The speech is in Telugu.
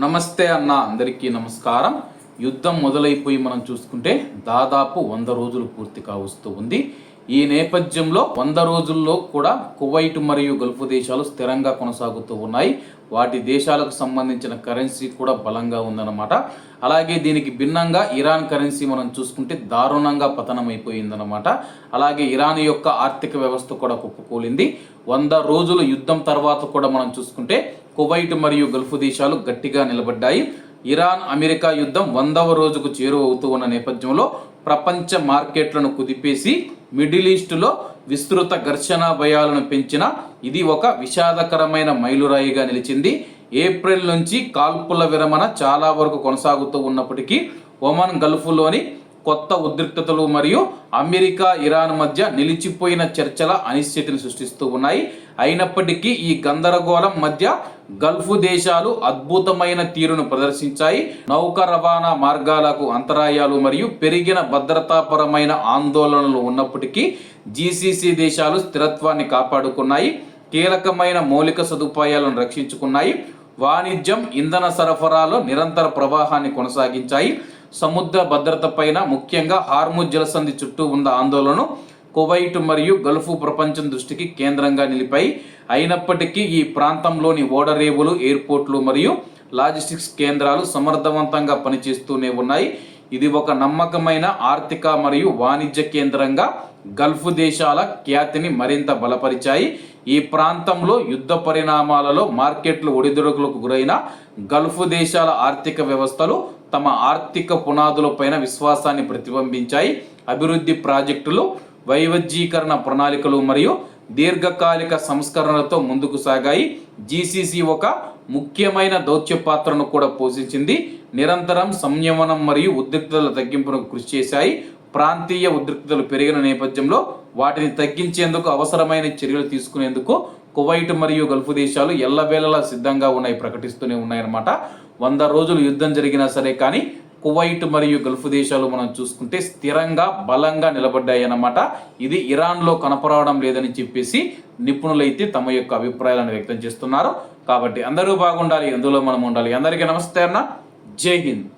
నమస్తే అన్న, అందరికీ నమస్కారం. యుద్ధం మొదలైపోయి మనం చూసుకుంటే దాదాపు 100 రోజులు పూర్తి కావస్తూ ఉంది. ఈ నేపథ్యంలో 100 రోజుల్లో కూడా కువైట్ మరియు గల్ఫ్ దేశాలు స్థిరంగా కొనసాగుతూ ఉన్నాయి. వాటి దేశాలకు సంబంధించిన కరెన్సీ కూడా బలంగా ఉందన్నమాట. అలాగే దీనికి భిన్నంగా ఇరాన్ కరెన్సీ మనం చూసుకుంటే దారుణంగా పతనమైపోయిందన్నమాట. అలాగే ఇరాన్ యొక్క ఆర్థిక వ్యవస్థ కూడా కుప్పకూలింది. 100 రోజుల యుద్ధం తర్వాత కూడా మనం చూసుకుంటే కువైట్ మరియు గల్ఫ్ దేశాలు గట్టిగా నిలబడ్డాయి. ఇరాన్ అమెరికా యుద్ధం 100వ రోజుకు చేరువవుతూ ఉన్న నేపథ్యంలో ప్రపంచ మార్కెట్లను కుదిపేసి మిడిల్ ఈస్టులో విస్తృత ఘర్షణ భయాలను పెంచిన ఇది ఒక విషాదకరమైన మైలురాయిగా నిలిచింది. ఏప్రిల్ నుంచి కాల్పుల విరమణ చాలా వరకు కొనసాగుతూ ఉన్నప్పటికీ ఒమన్ గల్ఫ్లోని కొత్త ఉద్రిక్తతలు మరియు అమెరికా ఇరాన్ మధ్య నిలిచిపోయిన చర్చల అనిశ్చితిని సృష్టిస్తూ ఉన్నాయి. అయినప్పటికీ ఈ గందరగోళం మధ్య గల్ఫ్ దేశాలు అద్భుతమైన తీరును ప్రదర్శించాయి. నౌక రవాణా మార్గాలకు అంతరాయాలు మరియు పెరిగిన భద్రతాపరమైన ఆందోళనలు ఉన్నప్పటికీ జీసీసీ దేశాలు స్థిరత్వాన్ని కాపాడుకున్నాయి. కీలకమైన మౌలిక సదుపాయాలను రక్షించుకున్నాయి. వాణిజ్యం, ఇంధన సరఫరాలో నిరంతర ప్రవాహాన్ని కొనసాగించాయి. సముద్ర భద్రత పైన, ముఖ్యంగా హార్ముజ్ జలసంధి చుట్టూ ఉన్న ఆందోళనను కువైట్ మరియు గల్ఫ్ ప్రపంచం దృష్టికి కేంద్రంగా నిలిపాయి. అయినప్పటికీ ఈ ప్రాంతంలోని ఓడరేవులు, ఎయిర్పోర్ట్లు మరియు లాజిస్టిక్స్ కేంద్రాలు సమర్థవంతంగా పనిచేస్తూనే ఉన్నాయి. ఇది ఒక నమ్మకమైన ఆర్థిక మరియు వాణిజ్య కేంద్రంగా గల్ఫ్ దేశాల ఖ్యాతిని మరింత బలపరిచాయి. ఈ ప్రాంతంలో యుద్ధ పరిణామాలలో మార్కెట్లు ఒడిదుడుకులకు గురైన గల్ఫ్ దేశాల ఆర్థిక వ్యవస్థలు తమ ఆర్థిక పునాదులపైన విశ్వాసాన్ని ప్రతిబింబించాయి. అభివృద్ధి ప్రాజెక్టులు, వైవిధ్యీకరణ ప్రణాళికలు మరియు దీర్ఘకాలిక సంస్కరణలతో ముందుకు సాగాయి. జీసీసీ ఒక ముఖ్యమైన దౌత్య పాత్రను కూడా పోషించింది. నిరంతరం సంయమనం మరియు ఉద్రిక్తతల తగ్గింపునకు కృషి చేశాయి. ప్రాంతీయ ఉద్రిక్తతలు పెరిగిన నేపథ్యంలో వాటిని తగ్గించేందుకు అవసరమైన చర్యలు తీసుకునేందుకు కువైట్ మరియు గల్ఫ్ దేశాలు ఎల్లవేళలా సిద్ధంగా ఉన్నాయి, ప్రకటిస్తూనే ఉన్నాయన్నమాట. 100 రోజులు యుద్ధం జరిగినా సరే కానీ కువైట్ మరియు గల్ఫ్ దేశాలు మనం చూసుకుంటే స్థిరంగా బలంగా నిలబడ్డాయి అన్నమాట. ఇది ఇరాన్లో కనపరావడం లేదని చెప్పేసి నిపుణులైతే తమ యొక్క అభిప్రాయాలను వ్యక్తం చేస్తున్నారు. కాబట్టి అందరూ బాగుండాలి, అందులో మనం ఉండాలి. అందరికీ నమస్తే అన్న, జై హింద్.